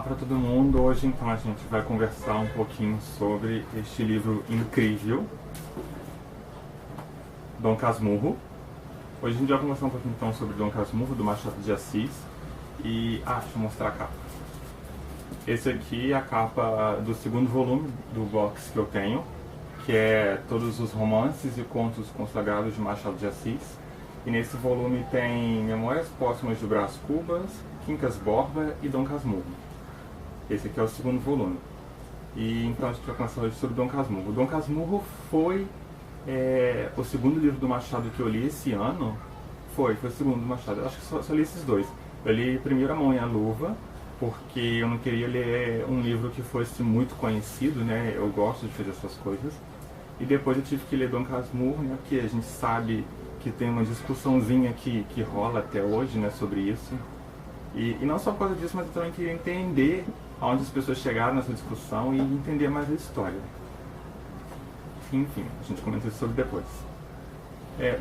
para todo mundo. Hoje então a gente vai conversar um pouquinho sobre este livro incrível, Dom Casmurro. Hoje a gente vai conversar um pouquinho então sobre Dom Casmurro, do Machado de Assis. E, deixa eu mostrar a capa. Esse aqui é a capa do segundo volume do box que eu tenho, que é todos os romances e contos consagrados de Machado de Assis. E nesse volume tem Memórias Póstumas de Brás Cubas, Quincas Borba e Dom Casmurro. Esse aqui é o segundo volume. E então a gente vai começar hoje sobre Dom Casmurro. Dom Casmurro foi o segundo livro do Machado que eu li esse ano. Foi o segundo do Machado. Acho que só li esses dois. Eu li primeiro A Mão e a Luva, porque eu não queria ler um livro que fosse muito conhecido, né? Eu gosto de fazer essas coisas. E depois eu tive que ler Dom Casmurro, né? Porque a gente sabe que tem uma discussãozinha que rola até hoje, né? Sobre isso. E não só por causa disso, mas eu também queria entender aonde as pessoas chegaram nessa discussão e entender mais a história. Enfim, a gente comenta isso sobre depois.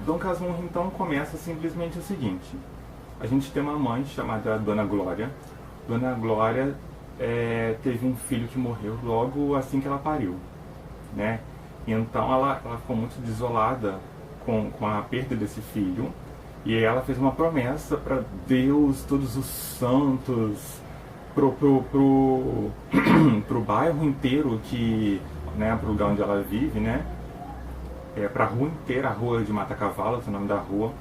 Dom Casmurro então começa simplesmente o seguinte. A gente tem uma mãe chamada Dona Glória. Dona Glória teve um filho que morreu logo assim que ela pariu, né? Então ela ficou muito desolada com a perda desse filho. E aí ela fez uma promessa para Deus, todos os santos, pro bairro inteiro, né, pro lugar onde ela vive, né? Pra rua inteira, a rua de Mata-Cavalo, esse é o nome da rua,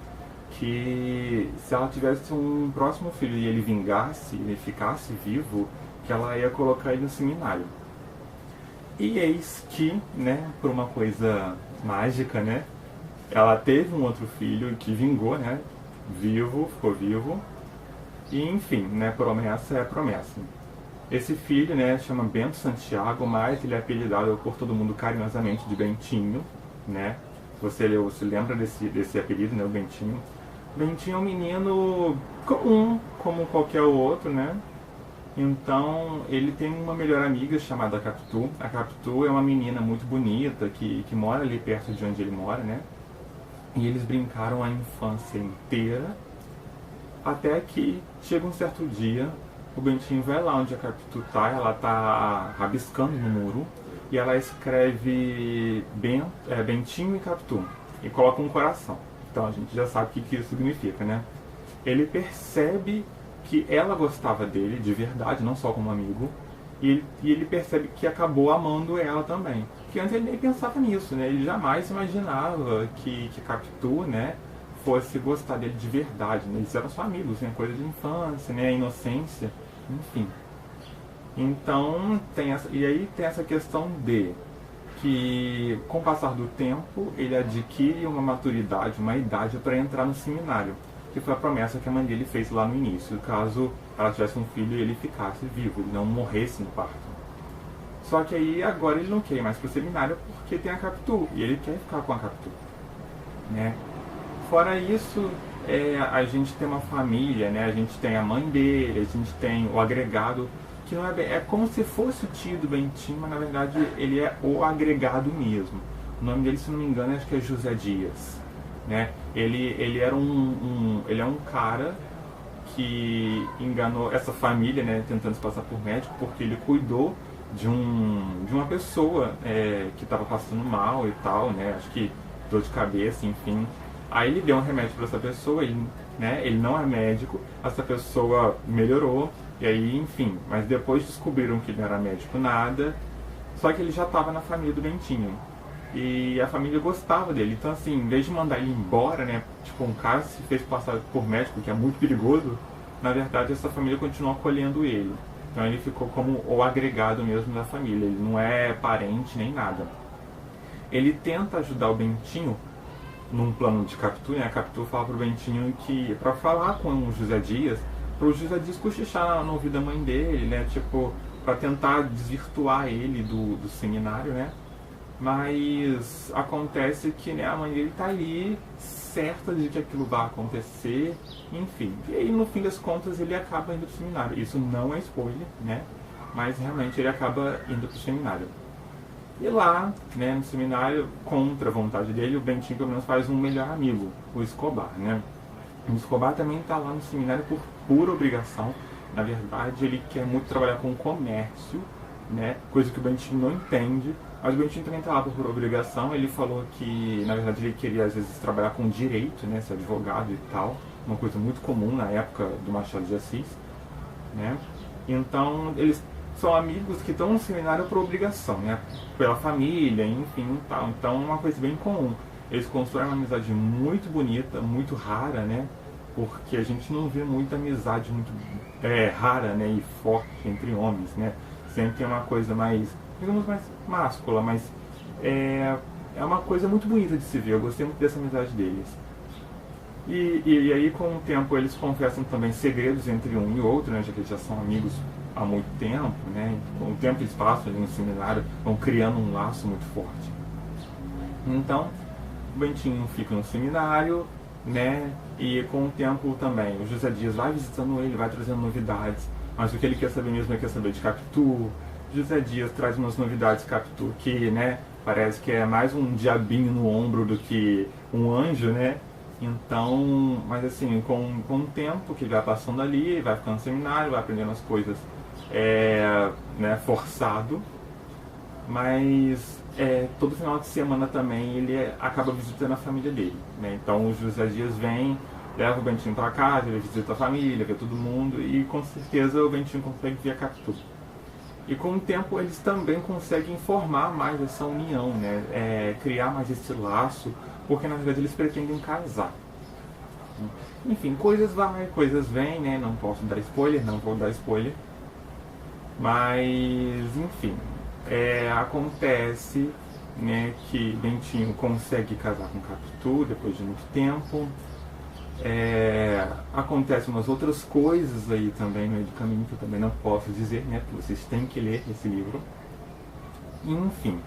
que se ela tivesse um próximo filho e ele vingasse, ele ficasse vivo, que ela ia colocar ele no seminário. E eis que, né, por uma coisa mágica, né, ela teve um outro filho que vingou, né, ficou vivo, e enfim, né, promessa é promessa. Esse filho, né, chama Bento Santiago, mas ele é apelidado por todo mundo carinhosamente de Bentinho, né. Você lembra desse apelido, né, o Bentinho? Bentinho é um menino comum, como qualquer outro, né? Então, ele tem uma melhor amiga chamada Capitu. A Capitu é uma menina muito bonita, que mora ali perto de onde ele mora, né? E eles brincaram a infância inteira, até que chega um certo dia, o Bentinho vai lá onde a Capitu tá, ela tá rabiscando no muro, e ela escreve Bentinho e Capitu, e coloca um coração. Então a gente já sabe o que isso significa, né? Ele percebe que ela gostava dele de verdade, não só como amigo, e ele percebe que acabou amando ela também. Que antes ele nem pensava nisso, né? Ele jamais imaginava que Capitu, né, fosse gostar dele de verdade, né? Eles eram só amigos, né? Coisa de infância, né? Inocência, enfim. Então, e aí tem essa questão de que, com o passar do tempo, ele adquire uma maturidade, uma idade para entrar no seminário, que foi a promessa que a mãe dele fez lá no início, caso ela tivesse um filho e ele ficasse vivo, ele não morresse no parto. Só que aí agora ele não quer ir mais pro seminário porque tem a Capitu, e ele quer ficar com a Capitu, né? Fora isso, a gente tem uma família, né? A gente tem a mãe dele, a gente tem o agregado, que não é como se fosse o tio do Bentinho, mas na verdade ele é o agregado mesmo. O nome dele, se não me engano, acho que é José Dias, né? Ele era ele é um cara que enganou essa família, né, tentando se passar por médico, porque ele cuidou de uma pessoa que estava passando mal e tal, né? Acho que dor de cabeça, enfim. Aí ele deu um remédio para essa pessoa, ele não é médico, essa pessoa melhorou. E aí, enfim, mas depois descobriram que ele não era médico nada, só que ele já estava na família do Bentinho. E a família gostava dele, então assim, em vez de mandar ele embora, né, tipo um cara se fez passar por médico, que é muito perigoso, na verdade essa família continuou acolhendo ele. Então ele ficou como o agregado mesmo da família, ele não é parente nem nada. Ele tenta ajudar o Bentinho num plano de Capitu, né, a Capitu fala pro Bentinho que, pra falar com o José Dias, pro José Dias cochichar no ouvido da mãe dele, né, tipo, pra tentar desvirtuar ele do seminário, né, mas acontece que, né, a mãe dele tá ali, certa de que aquilo vai acontecer, enfim, e aí no fim das contas ele acaba indo pro seminário. Isso não é spoiler, né, mas realmente ele acaba indo pro seminário. E lá, né, no seminário, contra a vontade dele, o Bentinho pelo menos faz um melhor amigo, o Escobar, né. O Escobar também está lá no seminário por pura obrigação. Na verdade, ele quer muito trabalhar com o comércio, né? Coisa que o Bentinho não entende. Mas o Bentinho também está lá por obrigação. Ele falou que, na verdade, ele queria às vezes trabalhar com direito, né? Ser advogado e tal. Uma coisa muito comum na época do Machado de Assis, né? Então, eles são amigos que estão no seminário por obrigação, né? Pela família, enfim, tal. Então, é uma coisa bem comum. Eles constroem uma amizade muito bonita, muito rara, né? Porque a gente não vê muita amizade muito rara, né? E forte entre homens, né? Sempre tem uma coisa mais, digamos, mais máscula, mas é uma coisa muito bonita de se ver. Eu gostei muito dessa amizade deles. E aí, com o tempo, eles confessam também segredos entre um e outro, né? Já que eles já são amigos há muito tempo, né? Com o tempo e espaço ali no seminário, vão criando um laço muito forte. Então, o Bentinho fica no seminário, né? E com o tempo também, o José Dias vai visitando ele, vai trazendo novidades, mas o que ele quer saber mesmo é quer saber de Capitu. José Dias traz umas novidades de Capitu que, né? Parece que é mais um diabinho no ombro do que um anjo, né? Então, mas assim, com o tempo que ele vai passando ali, vai ficando no seminário, vai aprendendo as coisas né, forçado, mas todo final de semana também ele acaba visitando a família dele, né? Então o José Dias vem, leva o Bentinho para casa, ele visita a família, vê todo mundo e com certeza o Bentinho consegue ver a Capitu. E com o tempo eles também conseguem formar mais essa união, né? Criar mais esse laço, porque na verdade eles pretendem casar. Enfim, coisas vai, coisas vêm, né? Não posso dar spoiler, não vou dar spoiler. Mas, enfim, acontece, né, que Bentinho consegue casar com Capitu depois de muito tempo. Acontecem umas outras coisas aí também no meio do caminho que eu também não posso dizer, né? Porque vocês têm que ler esse livro. Enfim,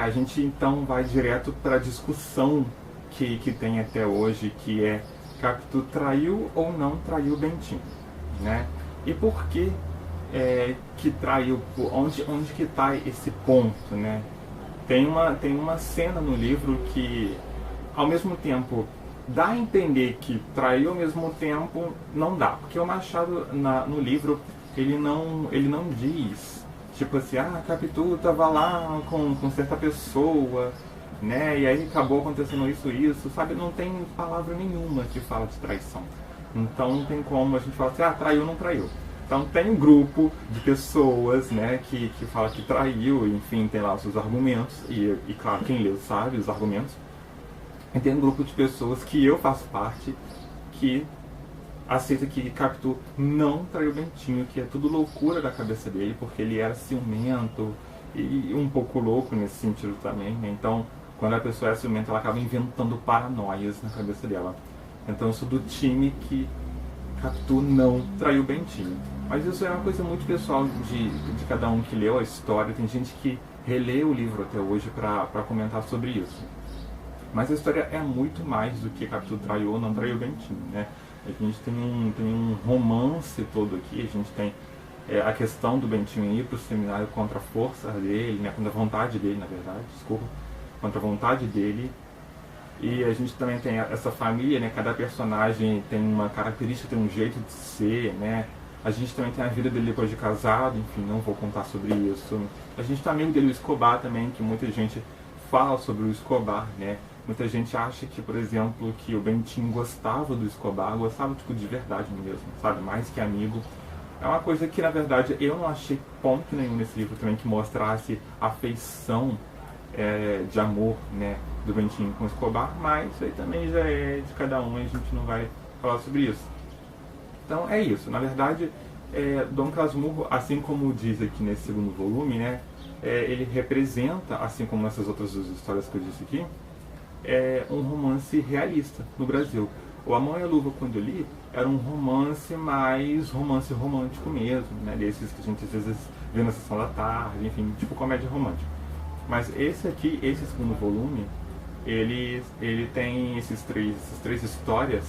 a gente então vai direto para a discussão que tem até hoje, que é Capitu traiu ou não traiu Bentinho, né? E por que que traiu? Onde que está esse ponto, né? Tem uma cena no livro que, ao mesmo tempo, dá a entender que traiu, ao mesmo tempo não dá, porque o Machado no livro ele não diz tipo assim, Capitu estava lá com certa pessoa, né? E aí acabou acontecendo isso, sabe? Não tem palavra nenhuma que fala de traição. Então não tem como a gente falar assim, traiu ou não traiu. Então tem um grupo de pessoas, né, que fala que traiu, enfim, tem lá os seus argumentos, e claro, quem leu sabe os argumentos. E tem um grupo de pessoas que eu faço parte, que aceita que Capitu não traiu Bentinho, que é tudo loucura da cabeça dele, porque ele era ciumento e um pouco louco nesse sentido também, né? Então, quando a pessoa é ciumenta, ela acaba inventando paranoias na cabeça dela. Então eu sou do time que Capitu não traiu Bentinho. Mas isso é uma coisa muito pessoal de cada um que leu a história. Tem gente que relê o livro até hoje para comentar sobre isso. Mas a história é muito mais do que Capitu traiu ou não traiu Bentinho, né? A gente tem um romance todo aqui, a gente tem a questão do Bentinho ir para o seminário contra a força dele, né? Contra a vontade dele, na verdade, contra a vontade dele. E a gente também tem essa família, né? Cada personagem tem uma característica, tem um jeito de ser, né? A gente também tem a vida dele depois de casado, enfim, não vou contar sobre isso. A gente tem amigo dele, o Escobar, também, que muita gente fala sobre o Escobar, né? Muita gente acha que, por exemplo, que o Bentinho gostava do Escobar, gostava tipo, de verdade mesmo, sabe? Mais que amigo. É uma coisa que, na verdade, eu não achei ponto nenhum nesse livro também que mostrasse a afeição de amor, né, do Bentinho com o Escobar, mas isso aí também já é de cada um e a gente não vai falar sobre isso. Então é isso, na verdade, Dom Casmurro, assim como diz aqui nesse segundo volume, né, ele representa, assim como nessas outras duas histórias que eu disse aqui, um romance realista no Brasil. O A Mão e a Luva, quando eu li, era um romance mais romance romântico mesmo, né, desses que a gente às vezes vê na sessão da tarde, enfim, tipo comédia romântica. Mas esse aqui, esse segundo volume, ele tem essas três histórias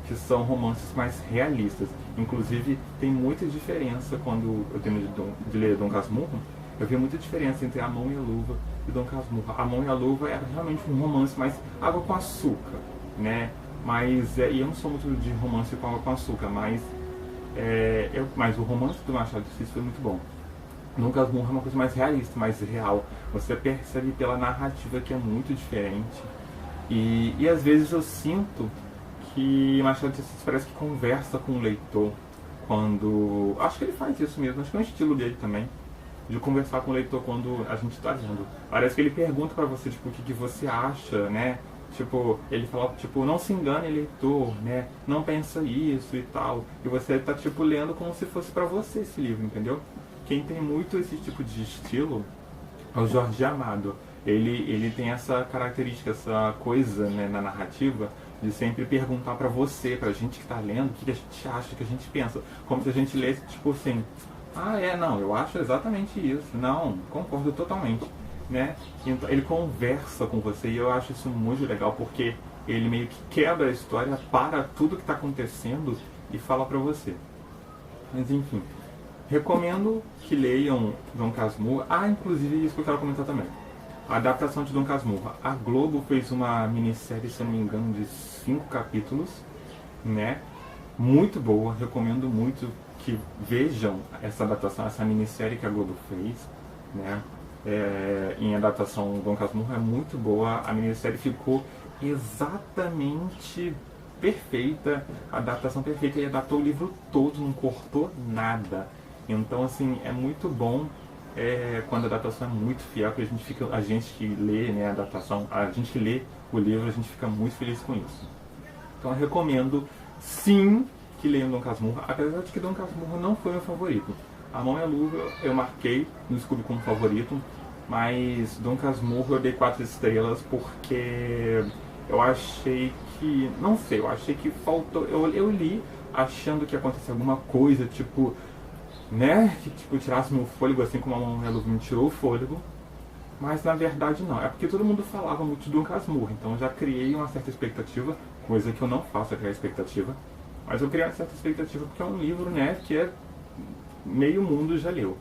que são romances mais realistas. Inclusive, tem muita diferença quando eu termino de ler Dom Casmurro. Eu vi muita diferença entre A Mão e a Luva e Dom Casmurro. A Mão e a Luva era realmente um romance mais água com açúcar, né? Mas, e eu não sou muito de romance com água com açúcar, mas Mas o romance do Machado de Assis foi muito bom. Dom Casmurro é uma coisa mais realista, mais real. Você percebe pela narrativa que é muito diferente. E às vezes eu sinto que Machado de Assis parece que conversa com o leitor quando... Acho que ele faz isso mesmo, acho que é um estilo dele também, de conversar com o leitor quando a gente está lendo. Parece que ele pergunta pra você, tipo, o que você acha, né? Tipo, ele fala, tipo, não se engane, leitor, né? Não pensa isso e tal. E você tá, tipo, lendo como se fosse pra você esse livro, entendeu? Quem tem muito esse tipo de estilo é o Jorge Amado. Ele tem essa característica, essa coisa, né, na narrativa, de sempre perguntar pra você, pra gente que tá lendo, o que a gente acha, o que a gente pensa. Como se a gente lesse, tipo assim, não, eu acho exatamente isso. Não, concordo totalmente, né? Então, ele conversa com você e eu acho isso muito legal, porque ele meio que quebra a história, para tudo que está acontecendo e fala pra você. Mas enfim, recomendo que leiam Dom Casmurro. Inclusive isso que eu quero comentar também. A adaptação de Dom Casmurro. A Globo fez uma minissérie, se eu não me engano, de 5 capítulos, né? Muito boa, recomendo muito que vejam essa adaptação, essa minissérie que a Globo fez, né? Em adaptação Dom Casmurro é muito boa. A minissérie ficou exatamente perfeita, a adaptação perfeita, e adaptou o livro todo, não cortou nada. Então, assim, é muito bom quando a adaptação é muito fiel, porque a gente que lê, né, a adaptação, a gente que lê o livro, a gente fica muito feliz com isso. Então eu recomendo, sim, que leiam Dom Casmurro, apesar de que Dom Casmurro não foi meu favorito. A Mão e a Luva eu marquei no Scooby como favorito, mas Dom Casmurro eu dei 4 estrelas porque eu achei que, não sei, eu achei que faltou, eu li achando que ia acontecer alguma coisa, tipo, né, que tipo, tirasse meu fôlego, assim como a Mão e a Luva me tirou o fôlego. Mas na verdade não, é porque todo mundo falava muito de Dom Casmurro, então eu já criei uma certa expectativa, coisa que eu não faço, é criar expectativa. Mas eu criei uma certa expectativa porque é um livro, né, que meio mundo já leu.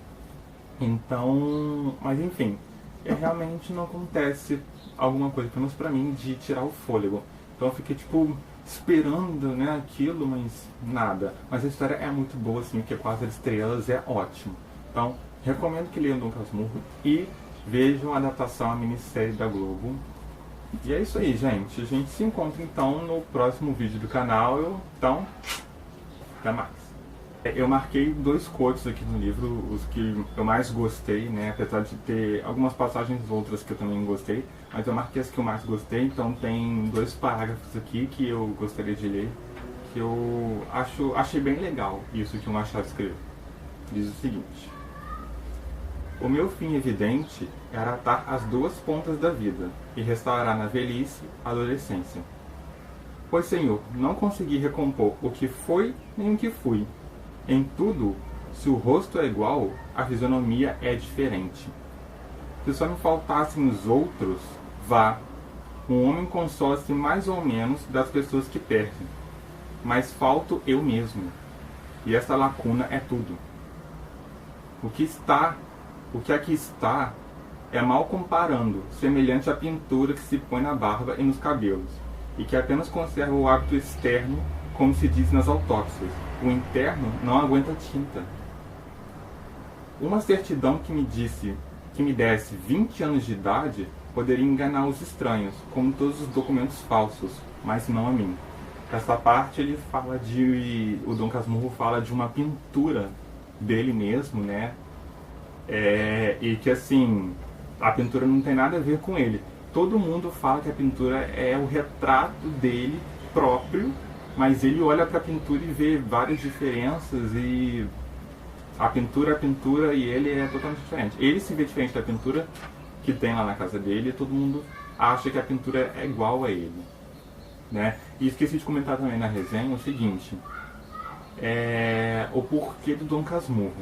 Então, mas enfim, realmente não acontece alguma coisa, pelo menos pra mim, de tirar o fôlego. Então eu fiquei tipo esperando, né, aquilo, mas nada. Mas a história é muito boa, assim, porque 4 estrelas é ótimo. Então, recomendo que leiam Dom Casmurro e vejam a adaptação à minissérie da Globo. E é isso aí, gente. A gente se encontra então no próximo vídeo do canal. Então, até mais. Eu marquei 2 quotes aqui no livro, os que eu mais gostei, né? Apesar de ter algumas passagens outras que eu também gostei, mas eu marquei as que eu mais gostei. Então tem 2 parágrafos aqui que eu gostaria de ler, que eu achei bem legal isso que o Machado escreveu. Diz o seguinte: o meu fim evidente era atar as 2 pontas da vida e restaurar na velhice a adolescência. Pois, Senhor, não consegui recompor o que foi nem o que fui. Em tudo, se o rosto é igual, a fisionomia é diferente. Se só me faltassem os outros, vá. Um homem consola-se mais ou menos das pessoas que perdem. Mas falto eu mesmo. E essa lacuna é tudo. O que aqui está é mal comparando, semelhante à pintura que se põe na barba e nos cabelos, e que apenas conserva o hábito externo, como se diz nas autópsias. O interno não aguenta tinta. Uma certidão que me desse 20 anos de idade poderia enganar os estranhos, como todos os documentos falsos, mas não a mim. Essa parte ele fala o Dom Casmurro fala de uma pintura dele mesmo, né? E que assim, a pintura não tem nada a ver com ele. Todo mundo fala que a pintura é o retrato dele próprio, mas ele olha para a pintura e vê várias diferenças, e a pintura e ele é totalmente diferente. Ele se vê diferente da pintura que tem lá na casa dele, e todo mundo acha que a pintura é igual a ele, né? E esqueci de comentar também na resenha o seguinte, o porquê do Dom Casmurro.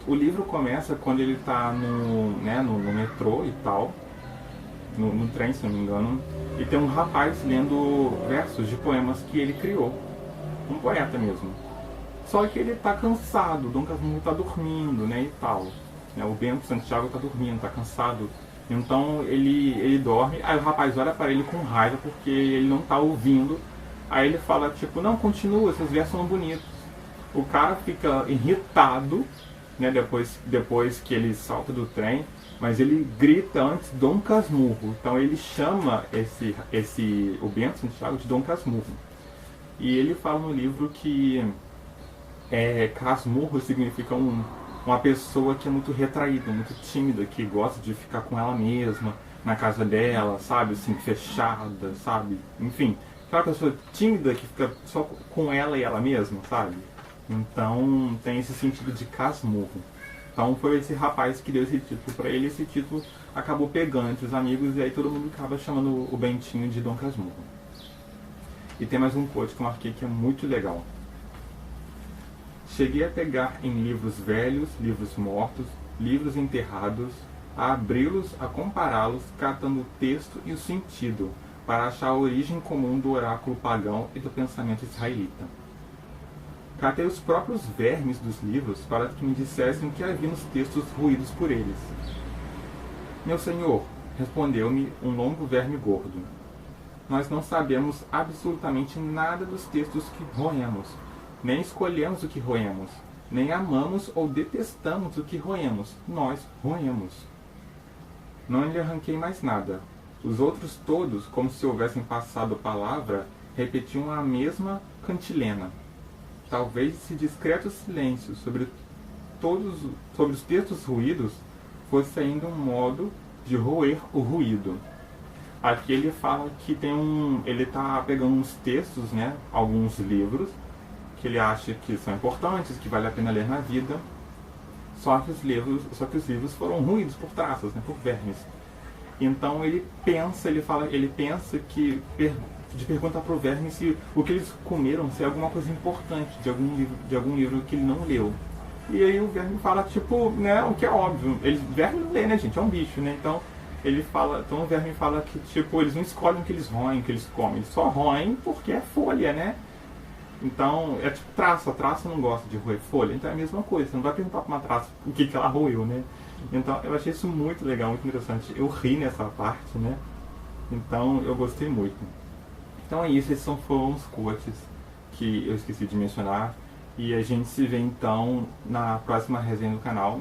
O livro começa quando ele está no metrô e tal, no trem, se não me engano, e tem um rapaz lendo versos de poemas que ele criou, um poeta mesmo. Só que ele está cansado, o Dom Casmurro está dormindo, né, e tal. O Bento Santiago está dormindo, está cansado. Então ele dorme, aí o rapaz olha para ele com raiva porque ele não está ouvindo. Aí ele fala, tipo, não, continua, seus versos são bonitos. O cara fica irritado, né, depois que ele salta do trem, mas ele grita antes Dom Casmurro. Então ele chama o Bento Santiago de Dom Casmurro. E ele fala no livro que Casmurro significa uma pessoa que é muito retraída, muito tímida, que gosta de ficar com ela mesma, na casa dela, sabe, assim, fechada, sabe, enfim, aquela pessoa tímida que fica só com ela e ela mesma, sabe. Então tem esse sentido de Casmurro. Então foi esse rapaz que deu esse título para ele, esse título acabou pegando entre os amigos e aí todo mundo acaba chamando o Bentinho de Dom Casmurro. E tem mais um quote que eu marquei que é muito legal. Cheguei a pegar em livros velhos, livros mortos, livros enterrados, a abri-los, a compará-los, catando o texto e o sentido, para achar a origem comum do oráculo pagão e do pensamento israelita. Catei os próprios vermes dos livros para que me dissessem o que havia nos textos ruídos por eles. Meu senhor, respondeu-me um longo verme gordo, nós não sabemos absolutamente nada dos textos que roemos, nem escolhemos o que roemos, nem amamos ou detestamos o que roemos, nós roemos. Não lhe arranquei mais nada. Os outros todos, como se houvessem passado a palavra, repetiam a mesma cantilena. Talvez esse discreto silêncio sobre os textos ruídos fosse ainda um modo de roer o ruído. Aqui ele fala que ele está pegando uns textos, né, alguns livros, que ele acha que são importantes, que vale a pena ler na vida, só que os livros foram ruídos por traças, né, por vermes. Então ele pensa que de perguntar para o verme se o que eles comeram se é alguma coisa importante de algum livro que ele não leu. E aí o verme fala, tipo, né, o que é óbvio, verme não lê, né, gente, é um bicho, né, então o verme fala que, tipo, eles não escolhem o que eles roem, o que eles comem, eles só roem porque é folha, né. Então, é tipo traça, a traça não gosta de roer folha, então é a mesma coisa, você não vai perguntar para uma traça o que ela roeu, né. Então, eu achei isso muito legal, muito interessante, eu ri nessa parte, né, então eu gostei muito. Então é isso, esses foram os quotes que eu esqueci de mencionar, e a gente se vê então na próxima resenha do canal.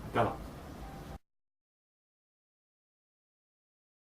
Até lá!